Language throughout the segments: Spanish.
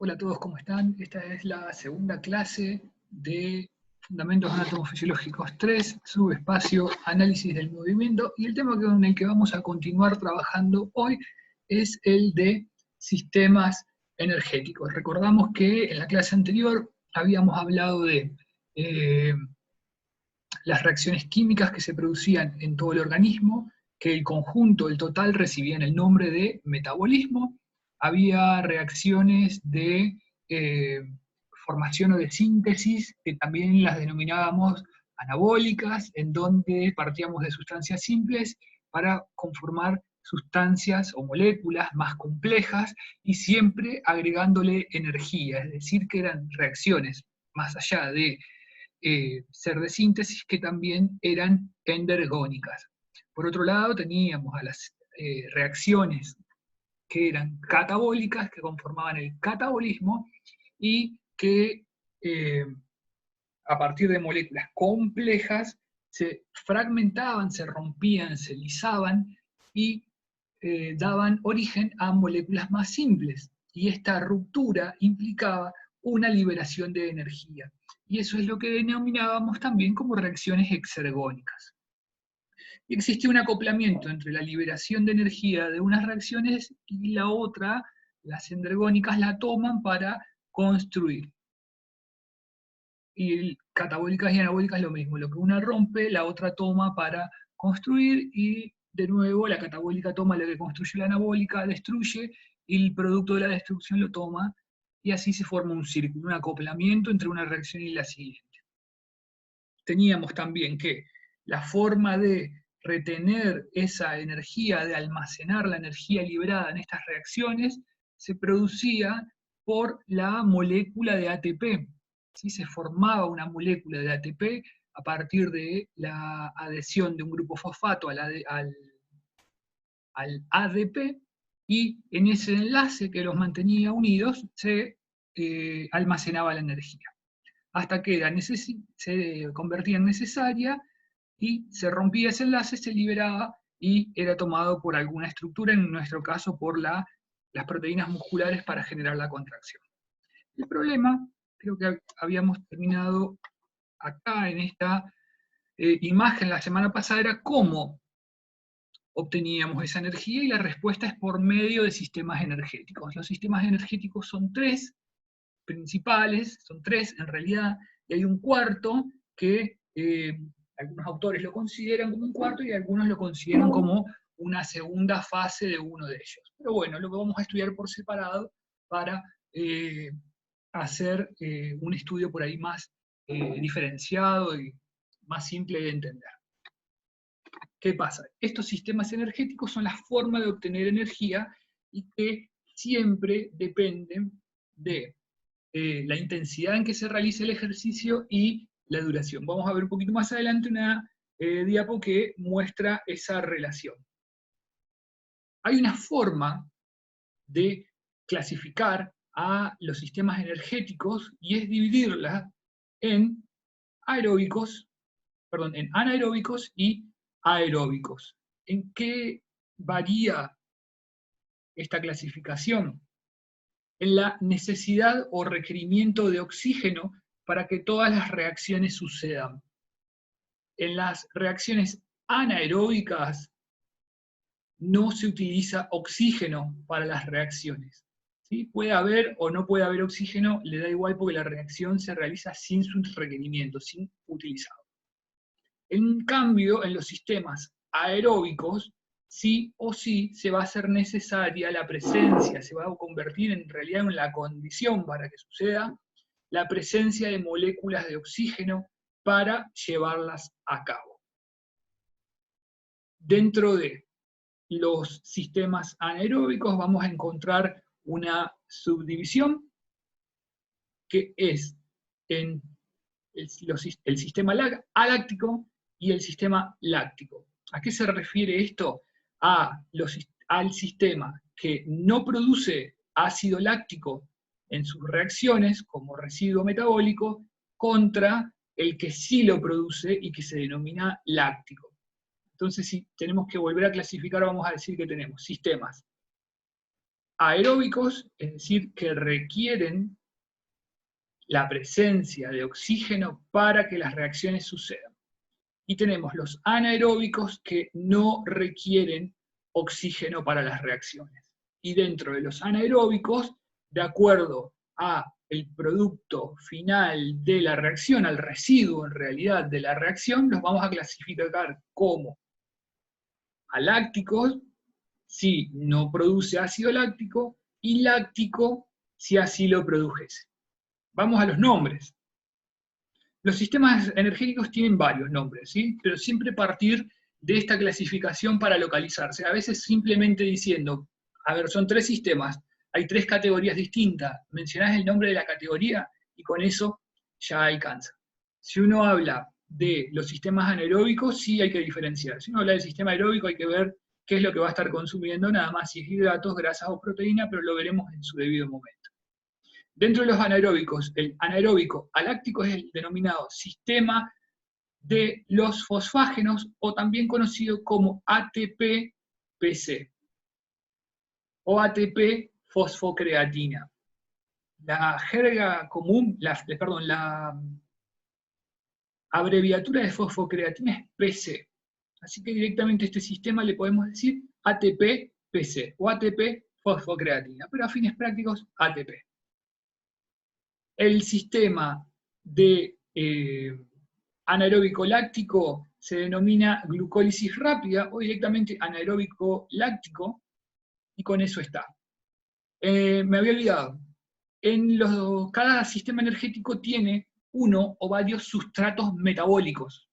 Hola a todos, ¿cómo están? Esta es la segunda clase de Fundamentos Anatomofisiológicos 3, subespacio, análisis del movimiento, y el tema con el que vamos a continuar trabajando hoy es el de sistemas energéticos. Recordamos que en la clase anterior habíamos hablado de las reacciones químicas que se producían en todo el organismo, que el conjunto, el total, recibían el nombre de metabolismo. Había reacciones de formación o de síntesis, que también las denominábamos anabólicas, en donde partíamos de sustancias simples para conformar sustancias o moléculas más complejas y siempre agregándole energía, es decir, que eran reacciones más allá de ser de síntesis, que también eran endergónicas. Por otro lado, teníamos a las reacciones que eran catabólicas, que conformaban el catabolismo, y que a partir de moléculas complejas se fragmentaban, se rompían, se lisaban y daban origen a moléculas más simples. Y esta ruptura implicaba una liberación de energía. Y eso es lo que denominábamos también como reacciones exergónicas. Y existe un acoplamiento entre la liberación de energía de unas reacciones y la otra, las endergónicas la toman para construir. Y catabólicas y anabólicas lo mismo, lo que una rompe, la otra toma para construir, y de nuevo la catabólica toma lo que construye la anabólica, destruye, y el producto de la destrucción lo toma, y así se forma un círculo, un acoplamiento entre una reacción y la siguiente. Teníamos también que la forma de retener esa energía, de almacenar la energía liberada en estas reacciones, se producía por la molécula de ATP. ¿Sí? Se formaba una molécula de ATP a partir de la adhesión de un grupo fosfato al ADP, y en ese enlace que los mantenía unidos se almacenaba la energía, hasta que se convertía en necesaria y se rompía ese enlace, se liberaba y era tomado por alguna estructura, en nuestro caso por las proteínas musculares para generar la contracción. El problema, creo que habíamos terminado acá en esta imagen la semana pasada, era cómo obteníamos esa energía, y la respuesta es por medio de sistemas energéticos. Los sistemas energéticos son tres principales, son tres en realidad, y hay un cuarto que algunos autores lo consideran como un cuarto y algunos lo consideran como una segunda fase de uno de ellos. Pero bueno, lo que vamos a estudiar por separado para hacer un estudio por ahí más diferenciado y más simple de entender. ¿Qué pasa? Estos sistemas energéticos son la forma de obtener energía y que siempre dependen de la intensidad en que se realice el ejercicio y la duración. Vamos a ver un poquito más adelante una diapo que muestra esa relación. Hay una forma de clasificar a los sistemas energéticos, y es dividirla en en anaeróbicos y aeróbicos. ¿En qué varía esta clasificación? En la necesidad o requerimiento de oxígeno para que todas las reacciones sucedan. En las reacciones anaeróbicas no se utiliza oxígeno para las reacciones. ¿Sí? Puede haber o no puede haber oxígeno, le da igual, porque la reacción se realiza sin su requerimiento, sin utilizarlo. En cambio, en los sistemas aeróbicos, sí o sí se va a hacer necesaria la presencia, se va a convertir en realidad en la condición para que suceda la presencia de moléculas de oxígeno para llevarlas a cabo. Dentro de los sistemas anaeróbicos vamos a encontrar una subdivisión que es en el sistema aláctico y el sistema láctico. ¿A qué se refiere esto? Al sistema que no produce ácido láctico en sus reacciones como residuo metabólico, contra el que sí lo produce y que se denomina láctico. Entonces, si tenemos que volver a clasificar, vamos a decir que tenemos sistemas aeróbicos, es decir, que requieren la presencia de oxígeno para que las reacciones sucedan. Y tenemos los anaeróbicos que no requieren oxígeno para las reacciones. Y dentro de los anaeróbicos, de acuerdo a el producto final de la reacción, al residuo en realidad de la reacción, los vamos a clasificar como alácticos, si no produce ácido láctico, y láctico, si así lo produjese. Vamos a los nombres. Los sistemas energéticos tienen varios nombres, ¿sí? Pero siempre partir de esta clasificación para localizarse. A veces simplemente diciendo, a ver, son 3 sistemas, hay 3 categorías distintas, mencionás el nombre de la categoría y con eso ya alcanza. Si uno habla de los sistemas anaeróbicos, sí hay que diferenciar. Si uno habla del sistema aeróbico, hay que ver qué es lo que va a estar consumiendo, nada más si es hidratos, grasas o proteína, pero lo veremos en su debido momento. Dentro de los anaeróbicos, el anaeróbico aláctico es el denominado sistema de los fosfágenos, o también conocido como ATP-PC, o ATP-fosfocreatina. La jerga común, la abreviatura de fosfocreatina es PC. Así que directamente a este sistema le podemos decir ATP-PC, o ATP-fosfocreatina, pero a fines prácticos ATP. El sistema de anaeróbico láctico se denomina glucólisis rápida o directamente anaeróbico láctico, y con eso está. Me había olvidado. Cada sistema energético tiene uno o varios sustratos metabólicos,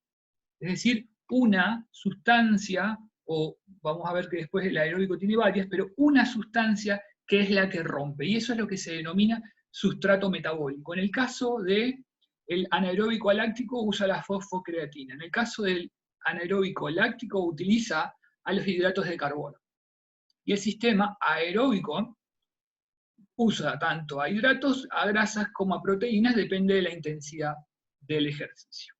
es decir, una sustancia, o vamos a ver que después el aeróbico tiene varias, pero una sustancia que es la que rompe, y eso es lo que se denomina sustrato metabólico. En el caso del anaeróbico aláctico usa la fosfocreatina, en el caso del anaeróbico láctico utiliza a los hidratos de carbono. Y el sistema aeróbico usa tanto a hidratos, a grasas como a proteínas, depende de la intensidad del ejercicio.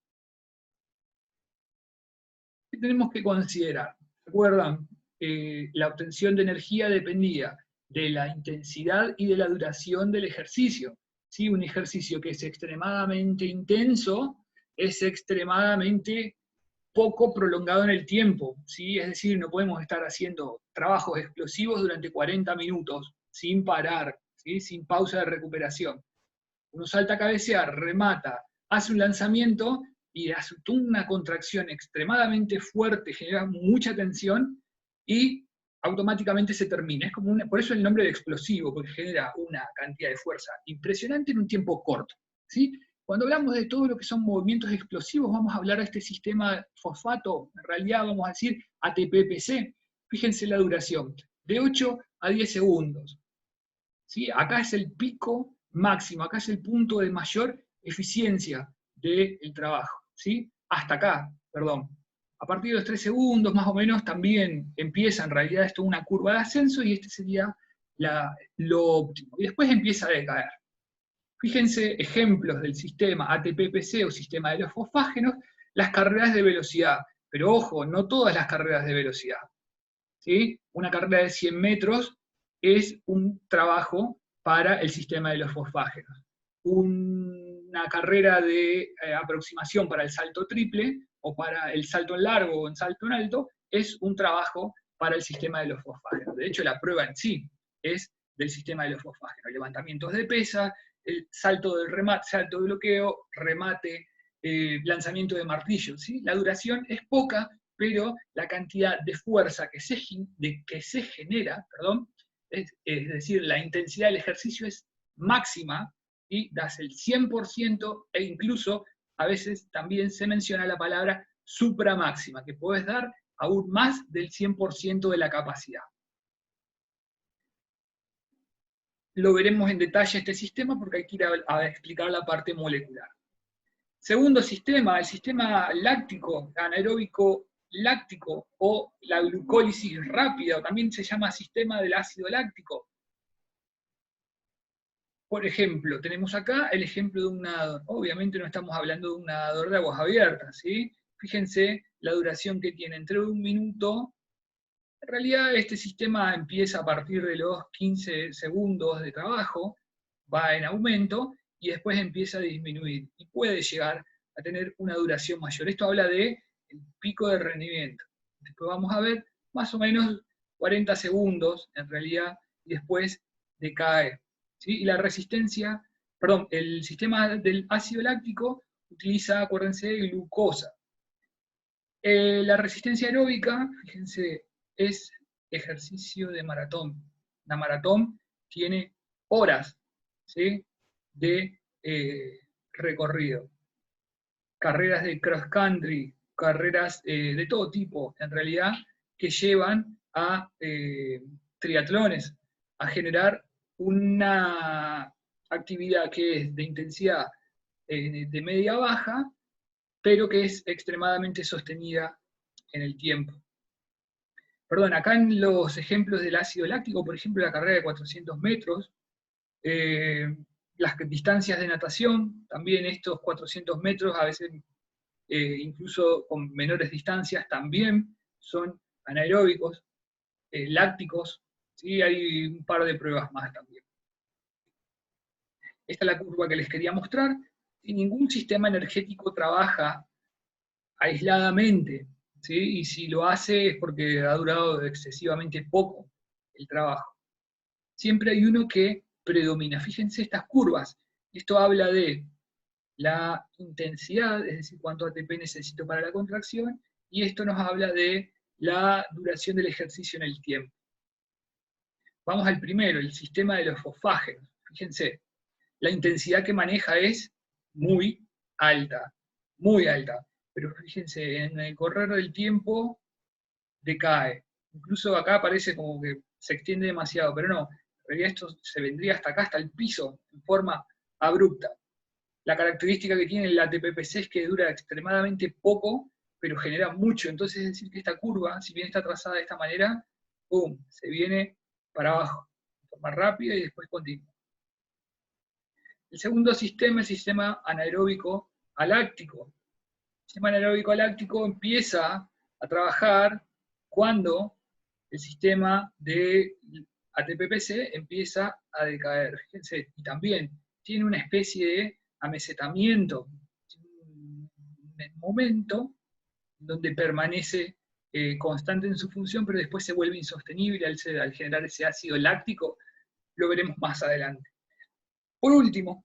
¿Qué tenemos que considerar? ¿Recuerdan? La obtención de energía dependía de la intensidad y de la duración del ejercicio. ¿Sí? Un ejercicio que es extremadamente intenso es extremadamente poco prolongado en el tiempo, ¿sí? Es decir, no podemos estar haciendo trabajos explosivos durante 40 minutos sin parar, ¿sí? Sin pausa de recuperación. Uno salta a cabecear, remata, hace un lanzamiento y hace una contracción extremadamente fuerte, genera mucha tensión y automáticamente se termina. Es como por eso el nombre de explosivo, porque genera una cantidad de fuerza impresionante en un tiempo corto, ¿sí? Cuando hablamos de todo lo que son movimientos explosivos, vamos a hablar de este sistema fosfato, en realidad vamos a decir ATP-PC. Fíjense la duración, de 8 a 10 segundos. ¿Sí? Acá es el pico máximo, acá es el punto de mayor eficiencia del trabajo. ¿Sí? Hasta acá, perdón. A partir de los 3 segundos, más o menos, también empieza en realidad esto una curva de ascenso y este sería lo óptimo. Y después empieza a decaer. Fíjense ejemplos del sistema ATP-PC o sistema de los fosfágenos, las carreras de velocidad. Pero ojo, no todas las carreras de velocidad. ¿Sí? Una carrera de 100 metros es un trabajo para el sistema de los fosfágenos. Una carrera de aproximación para el salto triple, o para el salto en largo o en salto en alto, es un trabajo para el sistema de los fosfágenos. De hecho, la prueba en sí es del sistema de los fosfágenos. Levantamientos de pesa, el salto del remate, salto de bloqueo, remate, lanzamiento de martillo. ¿Sí? La duración es poca, pero la cantidad de fuerza que se genera, es decir, la intensidad del ejercicio es máxima y das el 100% e incluso a veces también se menciona la palabra supramáxima, que puedes dar aún más del 100% de la capacidad. Lo veremos en detalle este sistema porque hay que ir a explicar la parte molecular. Segundo sistema, el sistema láctico, anaeróbico láctico, o la glucólisis rápida, o también se llama sistema del ácido láctico. Por ejemplo, tenemos acá el ejemplo de un nadador. Obviamente no estamos hablando de un nadador de aguas abiertas, ¿sí? Fíjense la duración que tiene, entre 1 minuto En realidad este sistema empieza a partir de los 15 segundos de trabajo, va en aumento y después empieza a disminuir y puede llegar a tener una duración mayor. Esto habla de el pico de rendimiento. Después vamos a ver más o menos 40 segundos en realidad y después decae. ¿Sí? Y la resistencia, perdón, el sistema del ácido láctico utiliza, acuérdense, glucosa. La resistencia aeróbica, fíjense, es ejercicio de maratón. La maratón tiene horas, ¿sí?, de recorrido. Carreras de cross country, carreras de todo tipo, en realidad, que llevan a triatlones, a generar una actividad que es de intensidad de media a baja, pero que es extremadamente sostenida en el tiempo. Perdón, acá en los ejemplos del ácido láctico, por ejemplo, la carrera de 400 metros, las distancias de natación, también estos 400 metros, a veces incluso con menores distancias, también son anaeróbicos, lácticos, ¿sí? Hay un par de pruebas más también. Esta es la curva que les quería mostrar. Y ningún sistema energético trabaja aisladamente, ¿sí? Y si lo hace es porque ha durado excesivamente poco el trabajo. Siempre hay uno que predomina. Fíjense estas curvas. Esto habla de la intensidad, es decir, cuánto ATP necesito para la contracción, y esto nos habla de la duración del ejercicio en el tiempo. Vamos al primero, el sistema de los fosfágenos. Fíjense, la intensidad que maneja es muy alta, pero fíjense, en el correr del tiempo decae. Incluso acá parece como que se extiende demasiado, pero no, en realidad esto se vendría hasta acá, hasta el piso, en forma abrupta. La característica que tiene el ATP-PC es que dura extremadamente poco, pero genera mucho. Entonces es decir que esta curva, si bien está trazada de esta manera, ¡pum!, se viene para abajo, de forma rápida y después continua. El segundo sistema es el sistema anaeróbico aláctico. El sistema anaeróbico aláctico empieza a trabajar cuando el sistema de ATP-PC empieza a decaer. Fíjense, y también tiene una especie de amesetamiento, un momento donde permanece constante en su función, pero después se vuelve insostenible al generar ese ácido láctico. Lo veremos más adelante. Por último,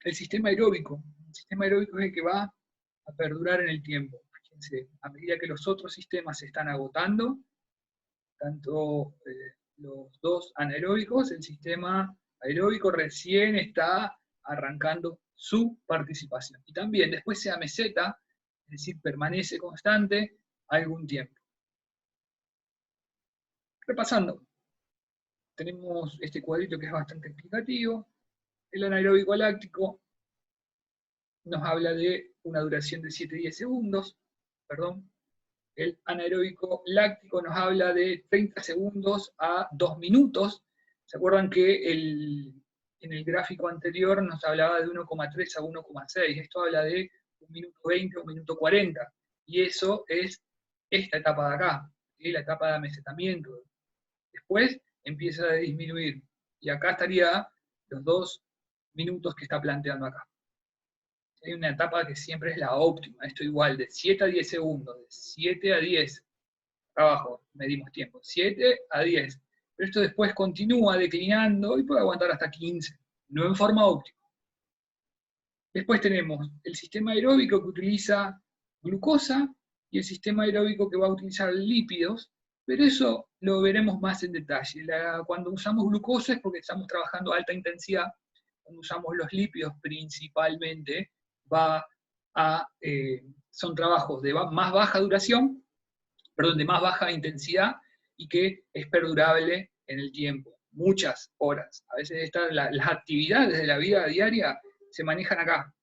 el sistema aeróbico. El sistema aeróbico es el que va a perdurar en el tiempo. Fíjense, a medida que los otros sistemas se están agotando, tanto los dos anaeróbicos, el sistema aeróbico recién está arrancando su participación. Y también después se ameseta, es decir, permanece constante algún tiempo. Repasando, tenemos este cuadrito que es bastante explicativo. El anaeróbico láctico nos habla de una duración de 7-10 segundos, perdón. El anaeróbico láctico nos habla de 30 segundos a 2 minutos. ¿Se acuerdan que en el gráfico anterior nos hablaba de 1,3 a 1,6? Esto habla de 1 minuto 20 o 1 minuto 40. Y eso es esta etapa de acá, ¿sí?, la etapa de amesetamiento. Después empieza a disminuir. Y acá estaría los 2 minutos que está planteando acá. Hay una etapa que siempre es la óptima. Esto igual, de 7 a 10 segundos, de 7 a 10. Abajo, medimos tiempo. 7 a 10. Pero esto después continúa declinando y puede aguantar hasta 15. No en forma óptima. Después tenemos el sistema aeróbico que utiliza glucosa y el sistema aeróbico que va a utilizar lípidos, pero eso lo veremos más en detalle. Cuando usamos glucosa es porque estamos trabajando a alta intensidad. Cuando usamos los lípidos principalmente, son trabajos de más baja duración, perdón, de más baja intensidad y que es perdurable en el tiempo, muchas horas. A veces las actividades de la vida diaria se manejan acá,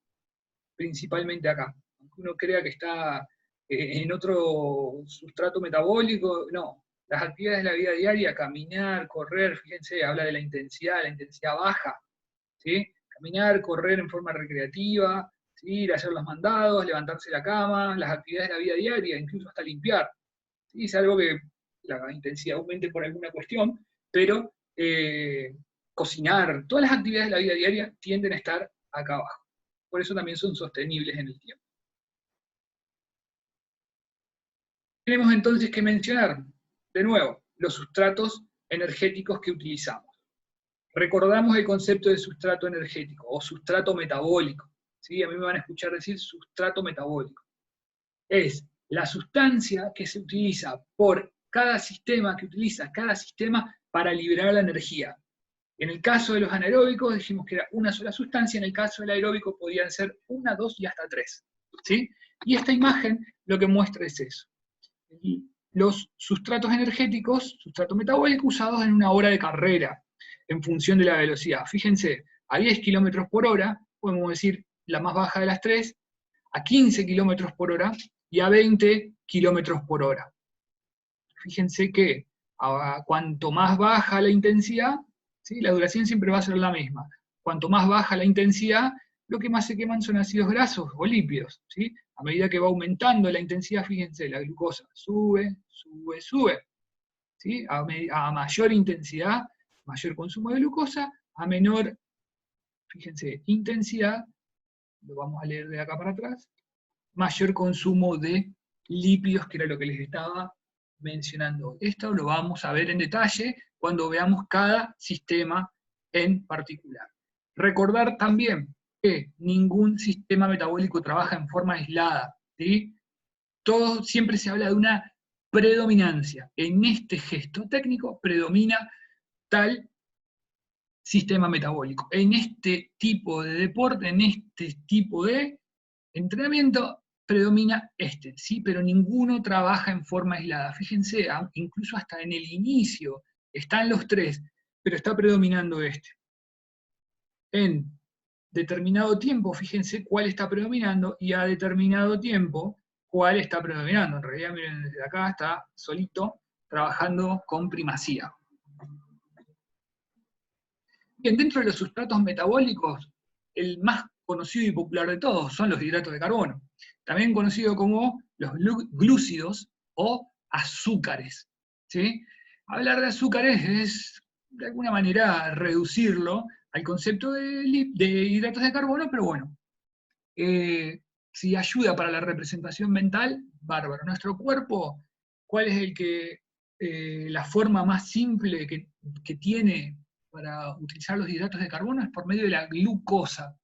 principalmente acá. Aunque uno crea que está en otro sustrato metabólico, no. Las actividades de la vida diaria, caminar, correr, fíjense, habla de la intensidad baja, ¿sí? Caminar, correr en forma recreativa, ¿sí?, ir a hacer los mandados, levantarse de la cama, las actividades de la vida diaria, incluso hasta limpiar. ¿Sí? Es algo que la intensidad aumente por alguna cuestión, pero cocinar, todas las actividades de la vida diaria tienden a estar acá abajo. Por eso también son sostenibles en el tiempo. Tenemos entonces que mencionar, de nuevo, los sustratos energéticos que utilizamos. Recordamos el concepto de sustrato energético o sustrato metabólico. ¿Sí? A mí me van a escuchar decir sustrato metabólico. Es la sustancia que se utiliza por cada sistema, que utiliza cada sistema para liberar la energía. En el caso de los anaeróbicos dijimos que era una sola sustancia, en el caso del aeróbico podían ser una, dos y hasta tres. ¿Sí? Y esta imagen lo que muestra es eso. Los sustratos energéticos, sustrato metabólico, usados en una hora de carrera, en función de la velocidad. Fíjense, a 10 kilómetros por hora, podemos decir la más baja de las tres, a 15 kilómetros por hora y a 20 kilómetros por hora. Fíjense que cuanto más baja la intensidad, ¿sí? La duración siempre va a ser la misma. Cuanto más baja la intensidad, lo que más se queman son ácidos grasos o lípidos. ¿Sí? A medida que va aumentando la intensidad, fíjense, la glucosa sube, sube, sube. ¿Sí? A mayor intensidad, mayor consumo de glucosa, a menor, fíjense, intensidad, lo vamos a leer de acá para atrás, mayor consumo de lípidos, que era lo que les estaba mencionando. Esto lo vamos a ver en detalle cuando veamos cada sistema en particular. Recordar también que ningún sistema metabólico trabaja en forma aislada, ¿sí? Todo siempre se habla de una predominancia. En este gesto técnico predomina tal sistema metabólico. En este tipo de deporte, en este tipo de entrenamiento, predomina este, ¿sí? Pero ninguno trabaja en forma aislada. Fíjense, incluso hasta en el inicio están los tres, pero está predominando este. En determinado tiempo, fíjense cuál está predominando, y a determinado tiempo, cuál está predominando. En realidad, miren, desde acá está solito, trabajando con primacía. Bien, dentro de los sustratos metabólicos, el más conocido y popular de todos son los hidratos de carbono, también conocidos como los glúcidos o azúcares. ¿Sí? Hablar de azúcares es, de alguna manera, reducirlo al concepto de hidratos de carbono, pero bueno, si ayuda para la representación mental, bárbaro. Nuestro cuerpo, ¿cuál es la forma más simple que tiene para utilizar los hidratos de carbono? Es por medio de la glucosa.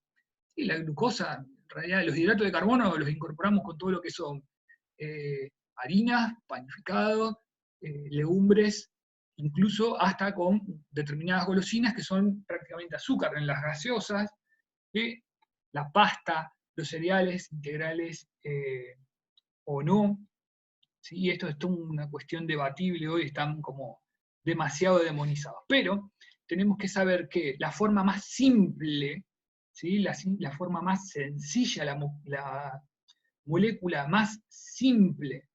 Y la glucosa, en realidad, los hidratos de carbono los incorporamos con todo lo que son harinas, panificados, legumbres, incluso hasta con determinadas golosinas que son prácticamente azúcar en las gaseosas, la pasta, los cereales integrales o no. ¿Sí? Esto es toda una cuestión debatible hoy, están como demasiado demonizados. Pero tenemos que saber que la forma más simple, ¿sí? la forma más sencilla, la molécula más simple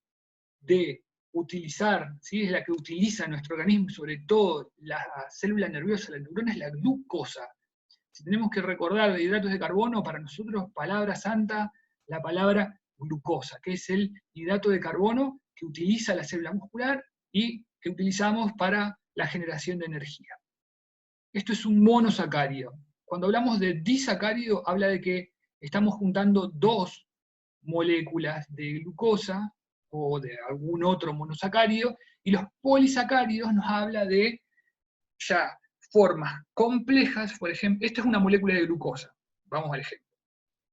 de utilizar, ¿sí? Es la que utiliza nuestro organismo, sobre todo la célula nerviosa, la neurona, es la glucosa. Si tenemos que recordar de hidratos de carbono, para nosotros, palabra santa, la palabra glucosa, que es el hidrato de carbono que utiliza la célula muscular y que utilizamos para la generación de energía. Esto es un monosacárido. Cuando hablamos de disacárido, habla de que estamos juntando dos moléculas de glucosa o de algún otro monosacárido, y los polisacáridos nos habla de ya formas complejas. Por ejemplo, esta es una molécula de glucosa, vamos al ejemplo.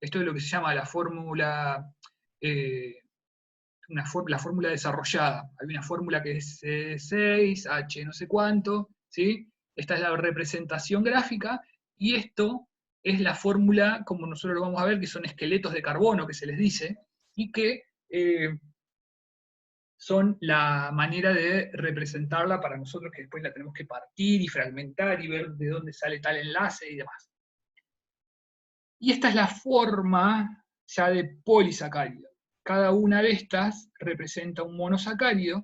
Esto es lo que se llama la fórmula, la fórmula desarrollada. Hay una fórmula que es C6H no sé cuánto, ¿sí? Esta es la representación gráfica, y esto es la fórmula, como nosotros lo vamos a ver, que son esqueletos de carbono, que se les dice, y que son la manera de representarla para nosotros, que después la tenemos que partir y fragmentar y ver de dónde sale tal enlace y demás. Y esta es la forma ya de polisacárido. Cada una de estas representa un monosacárido.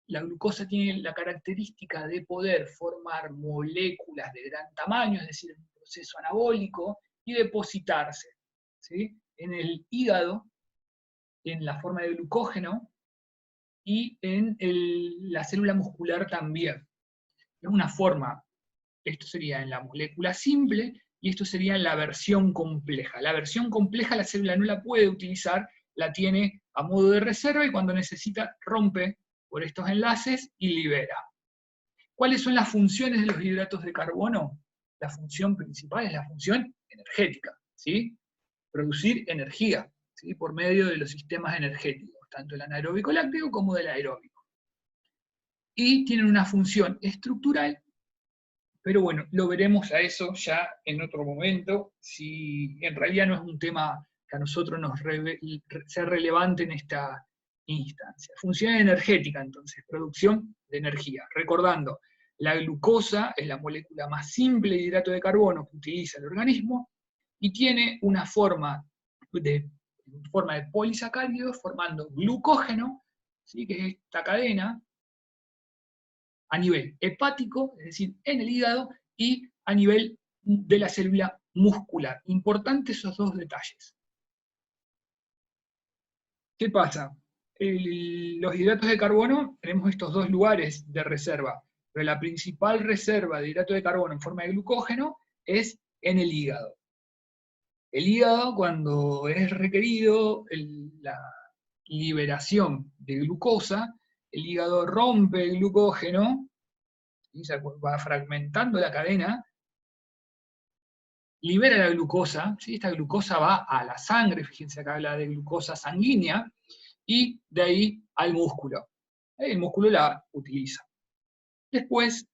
La glucosa tiene la característica de poder formar moléculas de gran tamaño, es decir, un proceso anabólico, y depositarse, ¿sí? En el hígado, en la forma de glucógeno, y en la célula muscular también. Es una forma, esto sería en la molécula simple, y esto sería en la versión compleja. La versión compleja la célula no la puede utilizar, la tiene a modo de reserva, y cuando necesita rompe por estos enlaces y libera. ¿Cuáles son las funciones de los hidratos de carbono? La función principal es la función energética, ¿sí? Producir energía, ¿sí? Por medio de los sistemas energéticos, tanto el anaeróbico láctico como del aeróbico. Y tienen una función estructural, pero bueno, lo veremos a eso ya en otro momento, si en realidad no es un tema que a nosotros nos sea relevante en esta instancia. Función energética, entonces, producción de energía. Recordando, la glucosa es la molécula más simple de hidrato de carbono que utiliza el organismo, y tiene una forma de polisacáridos formando glucógeno, ¿sí? Que es esta cadena, a nivel hepático, es decir, en el hígado, y a nivel de la célula muscular. Importantes esos dos detalles. ¿Qué pasa? Los hidratos de carbono, tenemos estos dos lugares de reserva, pero la principal reserva de hidrato de carbono en forma de glucógeno es en el hígado. El hígado, cuando es requerido la liberación de glucosa, el hígado rompe el glucógeno, y se va fragmentando la cadena, libera la glucosa, ¿sí? Esta glucosa va a la sangre, fíjense acá habla de glucosa sanguínea, y de ahí al músculo. El músculo la utiliza. Después,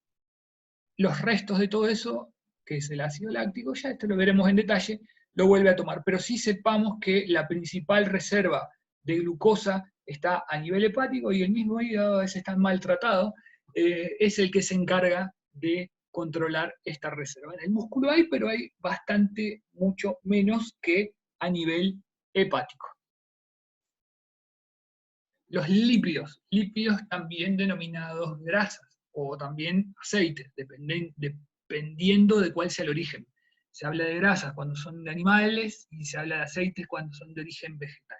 los restos de todo eso, que es el ácido láctico, ya esto lo veremos en detalle, lo vuelve a tomar. Pero sí sepamos que la principal reserva de glucosa está a nivel hepático, y el mismo hígado a veces está maltratado, es el que se encarga de controlar esta reserva. En el músculo hay, pero hay bastante, mucho menos que a nivel hepático. Los lípidos también denominados grasas, o también aceites, dependiendo de cuál sea el origen. Se habla de grasas cuando son de animales, y se habla de aceites cuando son de origen vegetal.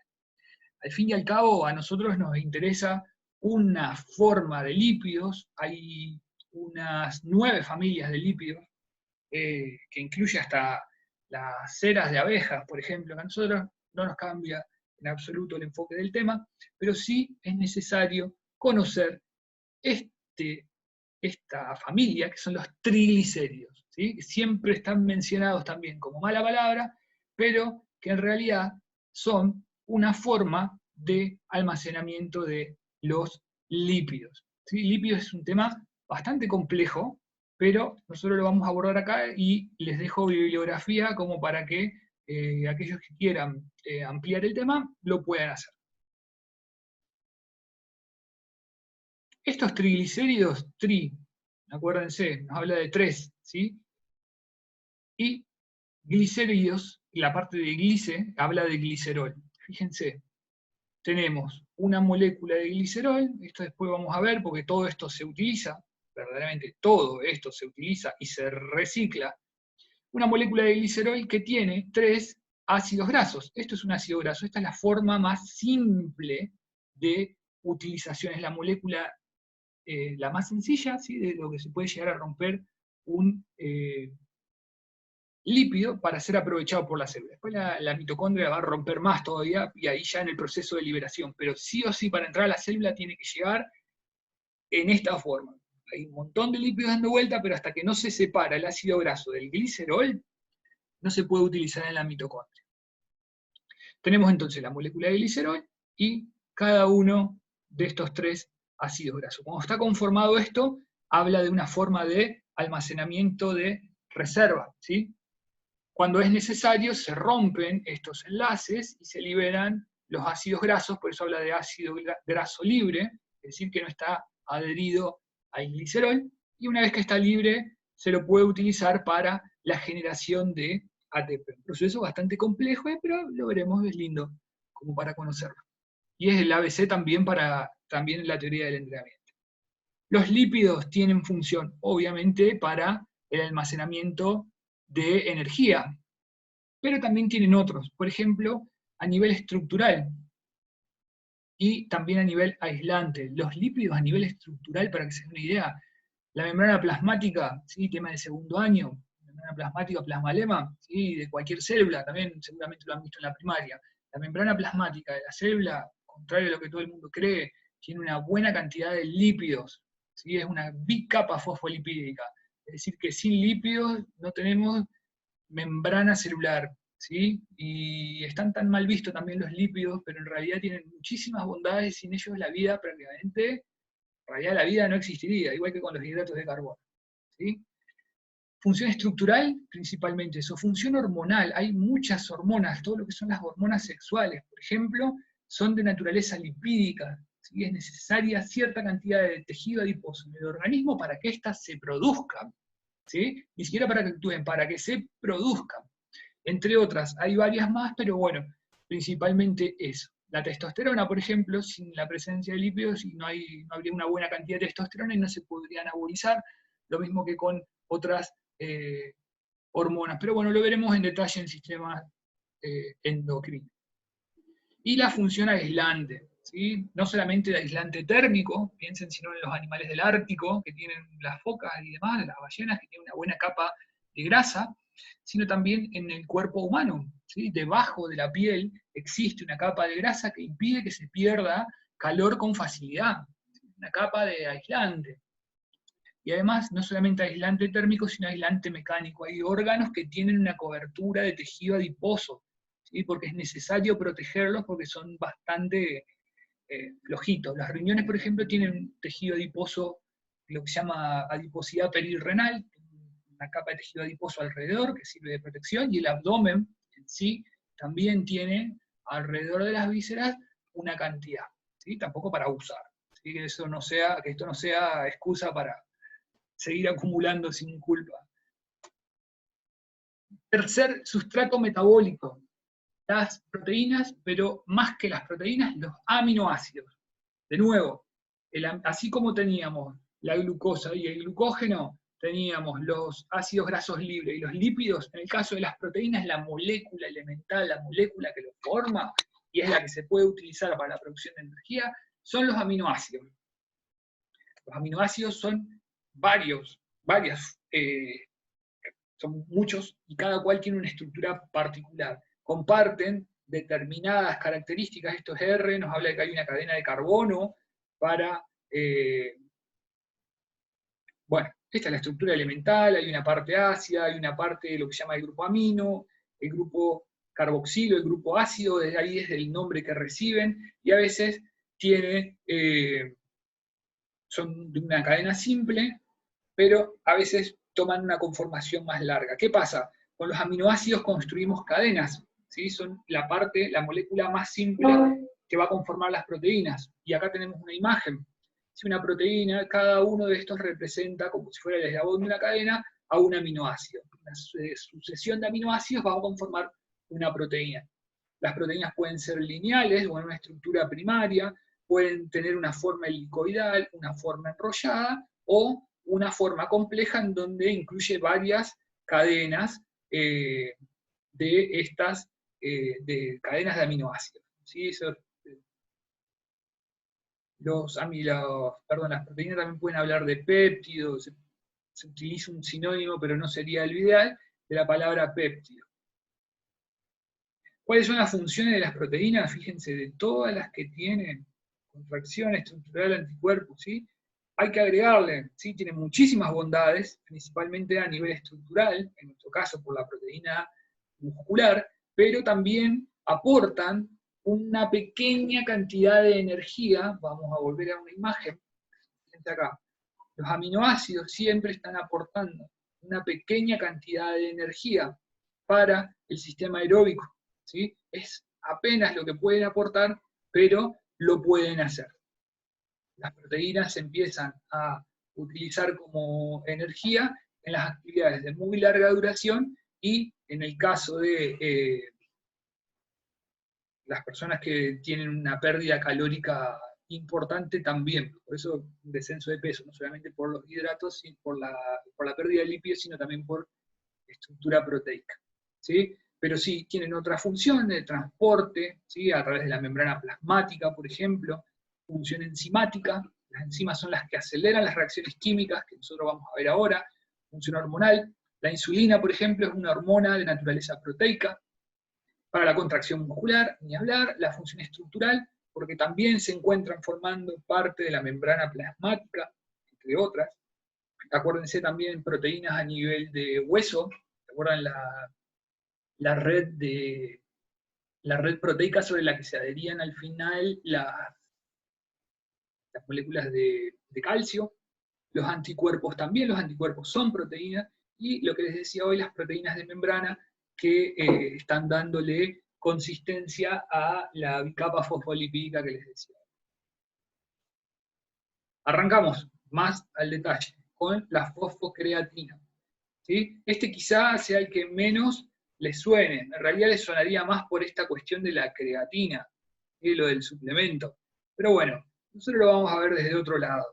Al fin y al cabo, a nosotros nos interesa una forma de lípidos. Hay unas 9 familias de lípidos, que incluye hasta las ceras de abejas, por ejemplo, que a nosotros no nos cambia en absoluto el enfoque del tema, pero sí es necesario conocer esta familia, que son los triglicéridos, ¿sí? Que siempre están mencionados también como mala palabra, pero que en realidad son una forma de almacenamiento de los lípidos, ¿sí? Lípidos es un tema bastante complejo, pero nosotros lo vamos a abordar acá, y les dejo bibliografía como para que aquellos que quieran ampliar el tema lo puedan hacer. Estos triglicéridos, acuérdense, nos habla de 3, ¿sí? Y glicéridos, la parte de glice, habla de glicerol. Fíjense, tenemos una molécula de glicerol, esto después vamos a ver, porque todo esto se utiliza, verdaderamente todo esto se utiliza y se recicla. Una molécula de glicerol que tiene 3 ácidos grasos. Esto es un ácido graso, esta es la forma más simple de utilización, es la molécula la más sencilla, ¿sí? De lo que se puede llegar a romper un lípido para ser aprovechado por la célula. Después la mitocondria va a romper más todavía, y ahí ya en el proceso de liberación, pero sí o sí para entrar a la célula tiene que llegar en esta forma. Hay un montón de lípidos dando vuelta, pero hasta que no se separa el ácido graso del glicerol, no se puede utilizar en la mitocondria. Tenemos entonces la molécula de glicerol y cada uno de estos 3 ácidos grasos. Cuando está conformado esto, habla de una forma de almacenamiento de reserva, ¿sí? Cuando es necesario, se rompen estos enlaces y se liberan los ácidos grasos, por eso habla de ácido graso libre, es decir, que no está adherido al glicerol, y una vez que está libre, se lo puede utilizar para la generación de ATP. Un proceso bastante complejo, pero lo veremos, es lindo como para conocerlo. Y es el ABC también en la teoría del entrenamiento. Los lípidos tienen función, obviamente, para el almacenamiento de energía, pero también tienen otros. Por ejemplo, a nivel estructural, y también a nivel aislante. Los lípidos a nivel estructural, para que se den una idea, la membrana plasmática, ¿sí? Tema de segundo año, membrana plasmática, plasmalema, ¿sí? De cualquier célula, también seguramente lo han visto en la primaria. La membrana plasmática de la célula, contrario a lo que todo el mundo cree, tiene una buena cantidad de lípidos, ¿sí? Es una bicapa fosfolipídica. Es decir, que sin lípidos no tenemos membrana celular, ¿sí? Y están tan mal vistos también los lípidos, pero en realidad tienen muchísimas bondades, sin ellos la vida prácticamente, en realidad la vida no existiría, igual que con los hidratos de carbono, ¿sí? Función estructural, principalmente eso. Función hormonal, hay muchas hormonas, todo lo que son las hormonas sexuales, por ejemplo, son de naturaleza lipídica, ¿sí? Es necesaria cierta cantidad de tejido adiposo en el organismo para que éstas se produzcan, ¿sí? Ni siquiera para que actúen, para que se produzcan. Entre otras, hay varias más, pero bueno, principalmente eso. La testosterona, por ejemplo, sin la presencia de lípidos, no habría una buena cantidad de testosterona y no se podría anabolizar, lo mismo que con otras hormonas. Pero bueno, lo veremos en detalle en sistemas endocrinos. Y la función aislante, ¿sí? No solamente el aislante térmico, piensen sino en los animales del Ártico, que tienen las focas y demás, las ballenas, que tienen una buena capa de grasa, sino también en el cuerpo humano, ¿sí? Debajo de la piel existe una capa de grasa que impide que se pierda calor con facilidad, una capa de aislante. Y además, no solamente aislante térmico, sino aislante mecánico. Hay órganos que tienen una cobertura de tejido adiposo, ¿sí? Porque es necesario protegerlos porque son bastante flojitos. Las riñones, por ejemplo, tienen tejido adiposo, lo que se llama adiposidad perirrenal, una capa de tejido adiposo alrededor que sirve de protección, y el abdomen en sí también tiene alrededor de las vísceras una cantidad, ¿sí? Tampoco para abusar, ¿sí? Que esto no sea excusa para seguir acumulando sin culpa. Tercer sustrato metabólico, las proteínas, pero más que las proteínas, los aminoácidos. De nuevo, así como teníamos la glucosa y el glucógeno, teníamos los ácidos grasos libres y los lípidos. En el caso de las proteínas, la molécula elemental, la molécula que lo forma, y es la que se puede utilizar para la producción de energía, son los aminoácidos. Los aminoácidos son varias, son muchos, y cada cual tiene una estructura particular. Comparten determinadas características. Esto es R, nos habla de que hay una cadena de carbono para, bueno, esta es la estructura elemental, hay una parte ácida, hay una parte de lo que se llama el grupo amino, el grupo carboxilo, el grupo ácido, desde ahí es el nombre que reciben, y a veces son de una cadena simple, pero a veces toman una conformación más larga. ¿Qué pasa? Con los aminoácidos construimos cadenas, ¿sí? Son la molécula más simple que va a conformar las proteínas. Y acá tenemos una imagen. Si una proteína, cada uno de estos representa, como si fuera el eslabón de una cadena, a un aminoácido. Una sucesión de aminoácidos va a conformar una proteína. Las proteínas pueden ser lineales o en una estructura primaria, pueden tener una forma helicoidal, una forma enrollada, o una forma compleja en donde incluye varias cadenas de estas de cadenas de aminoácidos. ¿Sí? Las proteínas también pueden hablar de péptidos, se utiliza un sinónimo, pero no sería el ideal, de la palabra péptido. ¿Cuáles son las funciones de las proteínas? Fíjense, de todas las que tienen contracción estructural anticuerpos, ¿sí? Hay que agregarle, ¿sí? Tiene muchísimas bondades, principalmente a nivel estructural, en nuestro caso por la proteína muscular, pero también aportan una pequeña cantidad de energía. Vamos a volver a una imagen, fíjense acá. Los aminoácidos siempre están aportando una pequeña cantidad de energía para el sistema aeróbico, ¿sí? Es apenas lo que pueden aportar, pero lo pueden hacer. Las proteínas se empiezan a utilizar como energía en las actividades de muy larga duración y en el caso de las personas que tienen una pérdida calórica importante también, por eso un descenso de peso, no solamente por los hidratos, por la pérdida de lípidos, sino también por estructura proteica, ¿sí? pero sí tienen otra función de transporte, ¿sí? A través de la membrana plasmática, por ejemplo, función enzimática. Las enzimas son las que aceleran las reacciones químicas, que nosotros vamos a ver ahora, función hormonal. La insulina, por ejemplo, es una hormona de naturaleza proteica. Para la contracción muscular, ni hablar. La función estructural, porque también se encuentran formando parte de la membrana plasmática, entre otras. Acuérdense también proteínas a nivel de hueso. ¿Se acuerdan la red proteica sobre la que se adherían al final las moléculas de calcio? Los anticuerpos también, los anticuerpos son proteínas, y lo que les decía hoy, las proteínas de membrana que están dándole consistencia a la bicapa fosfolipídica que les decía. Arrancamos más al detalle con la fosfocreatina. ¿Sí? Este quizá sea el que menos les suene, en realidad les sonaría más por esta cuestión de la creatina, y lo del suplemento. Pero bueno, nosotros lo vamos a ver desde otro lado.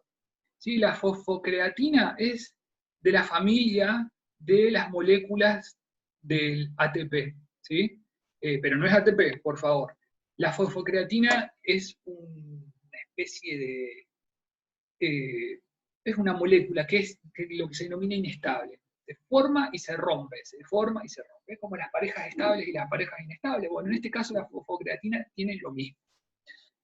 ¿Sí? La fosfocreatina es de la familia de las moléculas del ATP, ¿sí? Pero no es ATP, por favor. La fosfocreatina es una especie de... es una molécula que es lo que se denomina inestable. Se forma y se rompe, se forma y se rompe. Es como las parejas estables y las parejas inestables. Bueno, en este caso la fosfocreatina tiene lo mismo.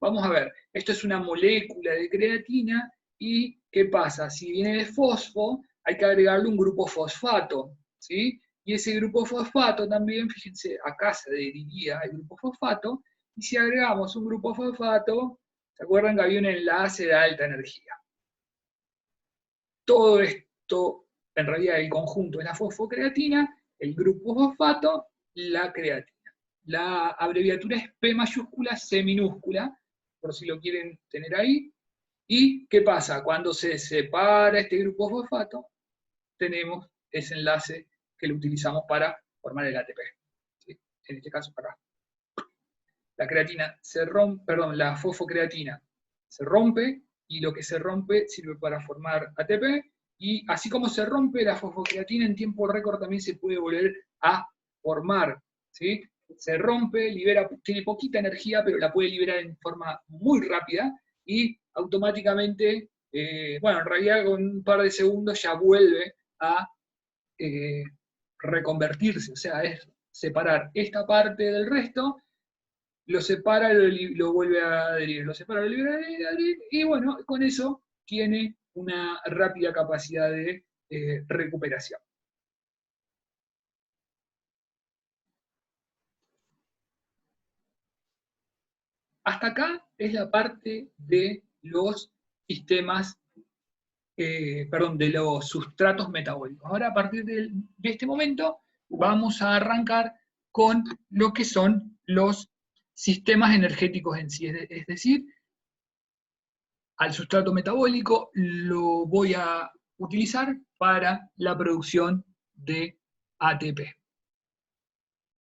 Vamos a ver, esto es una molécula de creatina, y ¿qué pasa? Si viene de fosfo, hay que agregarle un grupo fosfato, ¿sí? Y ese grupo fosfato también, fíjense, acá se adheriría el grupo fosfato, y si agregamos un grupo fosfato, ¿se acuerdan que había un enlace de alta energía? Todo esto, en realidad el conjunto es la fosfocreatina, el grupo fosfato, la creatina. La abreviatura es P mayúscula, C minúscula, por si lo quieren tener ahí. ¿Y qué pasa? Cuando se separa este grupo fosfato, tenemos ese enlace que lo utilizamos para formar el ATP. ¿Sí? En este caso, para la creatina se rompe, perdón, la fosfocreatina se rompe, y lo que se rompe sirve para formar ATP, y así como se rompe la fosfocreatina en tiempo récord, también se puede volver a formar, ¿sí? Se rompe, libera, tiene poquita energía, pero la puede liberar en forma muy rápida, y automáticamente, bueno, en realidad con un par de segundos ya vuelve a reconvertirse, o sea, es separar esta parte del resto, lo separa, lo vuelve a adherir, lo separa, lo vuelve a adherir, y bueno, con eso tiene una rápida capacidad de recuperación. Hasta acá es la parte de los sistemas, perdón, de los sustratos metabólicos. Ahora, a partir de este momento, vamos a arrancar con lo que son los sistemas energéticos en sí, es decir, al sustrato metabólico lo voy a utilizar para la producción de ATP.